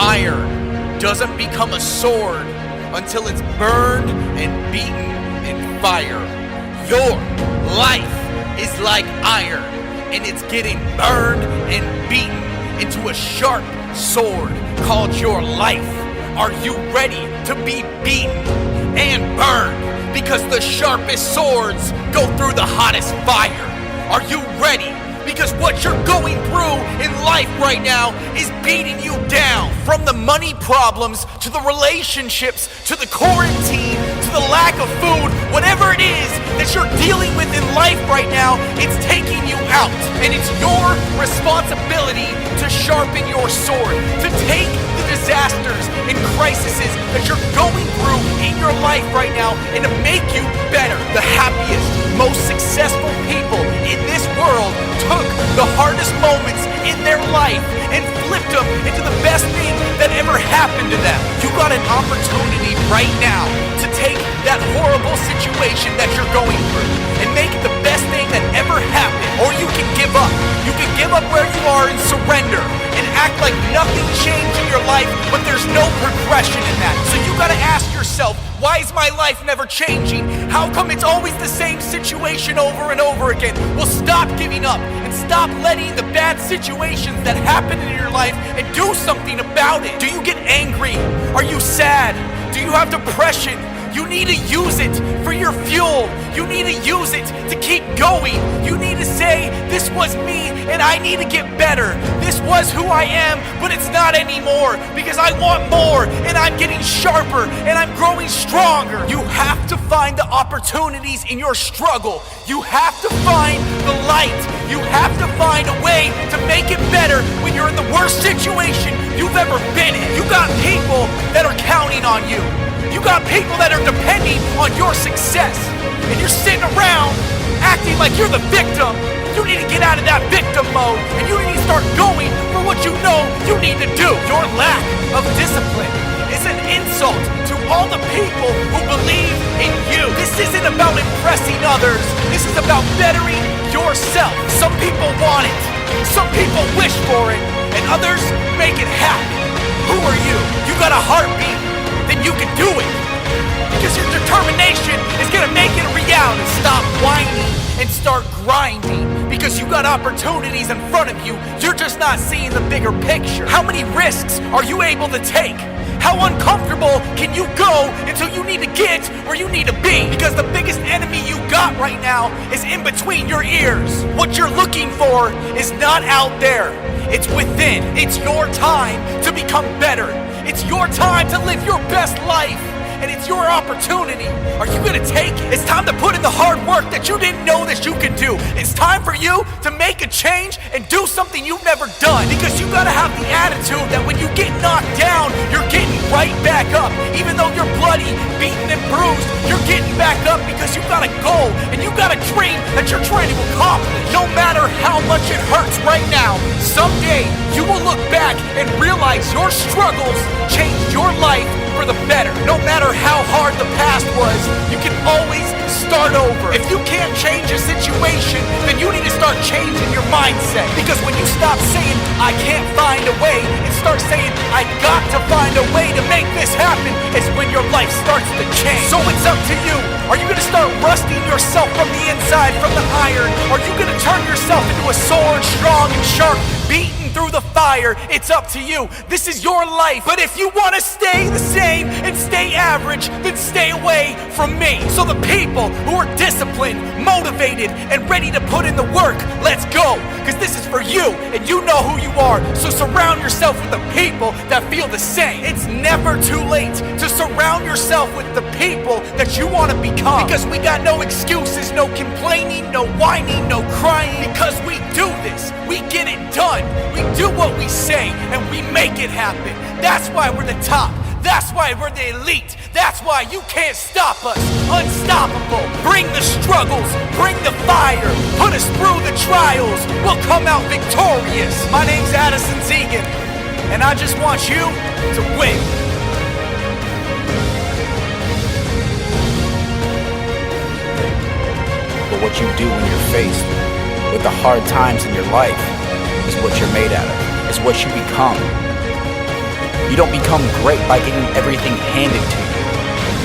iron doesn't become a sword until it's burned and beaten in fire. Your life is like iron, and it's getting burned and beaten into a sharp sword called your life. Are you ready to be beaten and burned? Because the sharpest swords go through the hottest fire. Are you ready? Because what you're going through in life right now is beating you down. From the money problems, to the relationships, to the quarantine, to the lack of food, whatever it is that you're dealing with in life right now, it's taking you out. And it's your responsibility to sharpen your sword, to take the disasters and crises that you're going through in your life right now and to make you better. The happiest, most successful people in this world took the hardest moments in their life and flipped them into the best thing that ever happened to them. You got an opportunity right now to take that horrible situation that you're going through and make it the best thing that ever happened. Or you can give up. You can give up where you are and surrender and act like nothing changed in your life, but there's no progression in that. So you gotta ask yourself, why is my life never changing? How come it's always the same situation over and over again? Well, stop giving up and stop letting the bad situations that happen in your life and do something about it. Do you get angry? Are you sad? Do you have depression? You need to use it for your fuel. You need to use it to keep going. You need to say, this was me and I need to get better. This was who I am, but it's not anymore because I want more and I'm getting sharper and I'm growing stronger. You have to find the opportunities in your struggle. You have to find the light. You have to find a way to make it better when you're in the worst situation you've ever been in. You got people that are counting on you. You got people that are depending on your success, and you're sitting around acting like you're the victim. You need to get out of that victim mode, and you need to start going for what you know you need to do. Your lack of discipline is an insult to all the people who believe in you. This isn't about impressing others. This is about bettering yourself. Some people want it. Some people wish for it, and others make it happen. Who are you? You got a heartbeat. Then you can do it. Because your determination is gonna make it a reality. Stop whining and start grinding. Because you got opportunities in front of you. You're just not seeing the bigger picture. How many risks are you able to take? How uncomfortable can you go until you need to get where you need to be? Because the biggest enemy you got right now is in between your ears. What you're looking for is not out there. It's within. It's your time to become better. It's your time to live your best life, and it's your opportunity. Are you gonna take it? It's time to put in the hard work that you didn't know that you could do. It's time for you to make a change and do something you've never done. Because you gotta have the attitude that when you get knocked down, you're getting right back up. Even though you're bloody, beaten, and bruised, you're getting back up because you got a goal and you got a dream that you're trying to accomplish. No matter how much it hurts right now, someday you will look back and realize your struggles changed your life for the better. No matter how hard the past was, you can always start over. If you can't change a situation, then you need to start changing your mindset. Because when you stop saying, I can't find a way, and start saying, I got to find a way to make this happen, is when your life starts to change. So it's up to you. Are you gonna start rusting yourself from the inside, from the iron? Are you gonna turn yourself into a sword, strong and sharp, beaten through the fire? It's up to you. This is your life. But if you want to stay the same and stay average, then stay away from me. So the people who are disciplined, motivated, and ready to put in the work, let's go. Because this is for you, and you know who you are. So surround yourself with the people that feel the same. It's never too late to surround yourself with the people that you want to become. Because we got no excuses, no complaining, no whining, no crying. Because we do this. We get it done. We do what we say, and we make it happen. That's why we're the top. That's why we're the elite. That's why you can't stop us. Unstoppable. Bring the struggles. Bring the fire. Put us through the trials. We'll come out victorious. My name's Addison Zegan, and I just want you to win. But what you do when you're faced with the hard times in your life is what you're made out of. It's what you become. You don't become great by getting everything handed to you.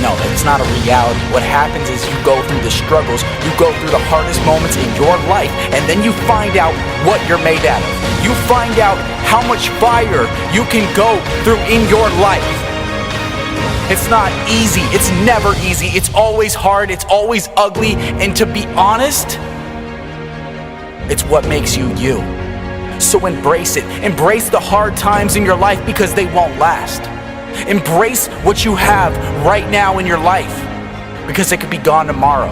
No, that's not a reality. What happens is you go through the struggles, you go through the hardest moments in your life, and then you find out what you're made out of. You find out how much fire you can go through in your life. It's not easy. It's never easy. It's always hard. It's always ugly. And to be honest, it's what makes you you. So embrace it. Embrace the hard times in your life because they won't last. Embrace what you have right now in your life because it could be gone tomorrow.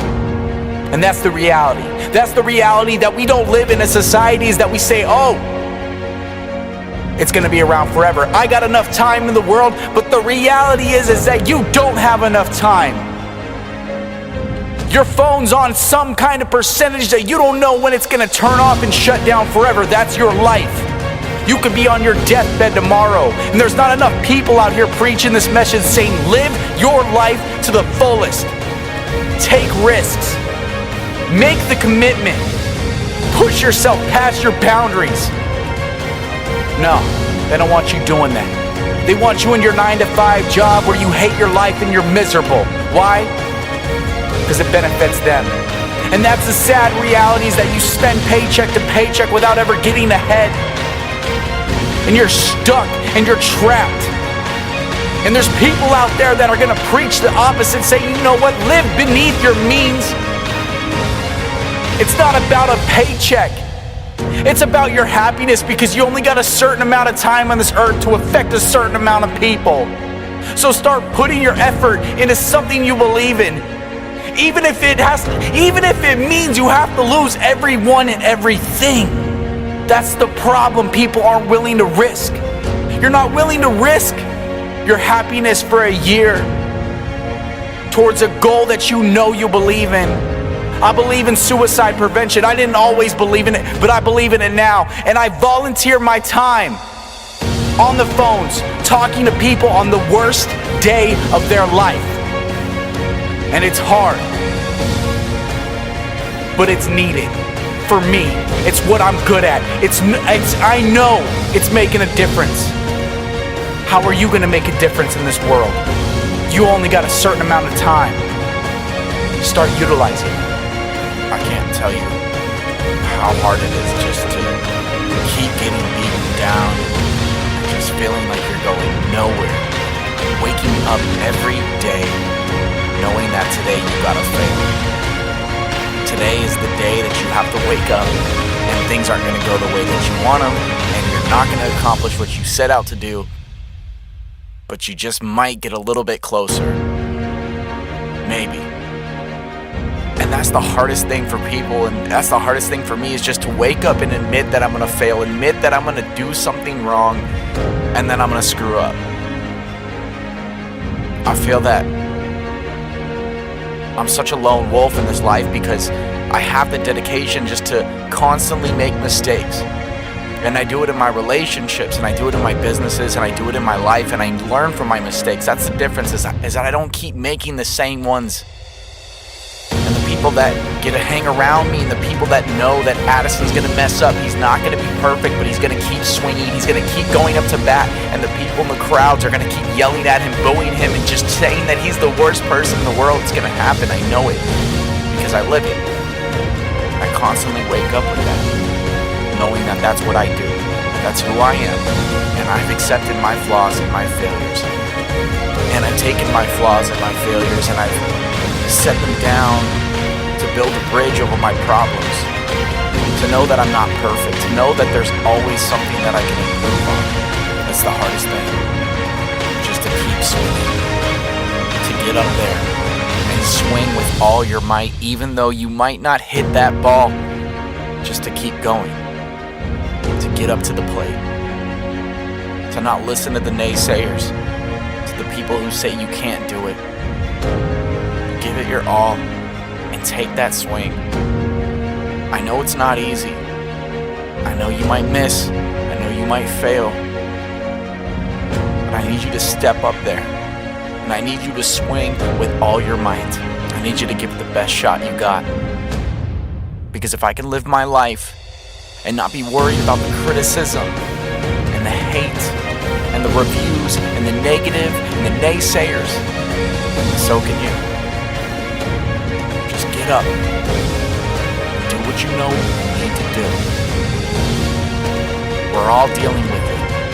And that's the reality. That's the reality that we don't live in a society is that we say, oh, it's gonna be around forever. I got enough time in the world, but the reality is that you don't have enough time. Your phone's on some kind of percentage that you don't know when it's gonna turn off and shut down forever. That's your life. You could be on your deathbed tomorrow, and there's not enough people out here preaching this message saying, live your life to the fullest. Take risks. Make the commitment. Push yourself past your boundaries. No, they don't want you doing that. They want you in your 9-to-5 job where you hate your life and you're miserable. Why? Because it benefits them. And that's the sad reality is that you spend paycheck to paycheck without ever getting ahead. And you're stuck and you're trapped. And there's people out there that are gonna preach the opposite, say, you know what, live beneath your means. It's not about a paycheck. It's about your happiness because you only got a certain amount of time on this earth to affect a certain amount of people. So start putting your effort into something you believe in. Even if it means you have to lose everyone and everything. That's the problem. People aren't willing to risk. You're not willing to risk your happiness for a year towards a goal that you know you believe in. I believe in suicide prevention. I didn't always believe in it, but I believe in it now. And I volunteer my time on the phones, talking to people on the worst day of their life. And it's hard, but it's needed. For me, it's what I'm good at. I know it's making a difference. How are you gonna make a difference in this world? You only got a certain amount of time. Start utilizing it. I can't tell you how hard it is just to keep getting beaten down and just feeling like you're going nowhere. Waking up every day knowing that today you gotta fail. Today is the day that you have to wake up and things aren't gonna go the way that you want them and you're not gonna accomplish what you set out to do, but you just might get a little bit closer. Maybe. And that's the hardest thing for people, and that's the hardest thing for me is just to wake up and admit that I'm gonna fail, admit that I'm gonna do something wrong, and then I'm gonna screw up. I feel that I'm such a lone wolf in this life because I have the dedication just to constantly make mistakes. And I do it in my relationships, and I do it in my businesses, and I do it in my life, and I learn from my mistakes. That's the difference, is that I don't keep making the same ones. And the people that get to hang around me and the people that know that Addison's going to mess up, he's not going to be perfect, but he's going to keep swinging, he's going to keep going up to bat, and the people in the crowds are going to keep yelling at him, booing him, and just saying that he's the worst person in the world. It's going to happen. I know it because I live it. I constantly wake up with that, knowing that that's what I do. That's who I am. And I've accepted my flaws and my failures. And I've taken my flaws and my failures and I've set them down to build a bridge over my problems. To know that I'm not perfect. To know that there's always something that I can improve on. That's the hardest thing. Just to keep swinging. To get up there and swing with all your might, even though you might not hit that ball. Just to keep going. To get up to the plate. To not listen to the naysayers. To the people who say you can't do it. Give it your all and take that swing. I know it's not easy. I know you might miss. I know you might fail. But I need you to step up there. And I need you to swing with all your might. I need you to give it the best shot you got. Because if I can live my life and not be worried about the criticism and the hate and the reviews and the negative and the naysayers. So can you. Just get up. Do what you know you need to do. We're all dealing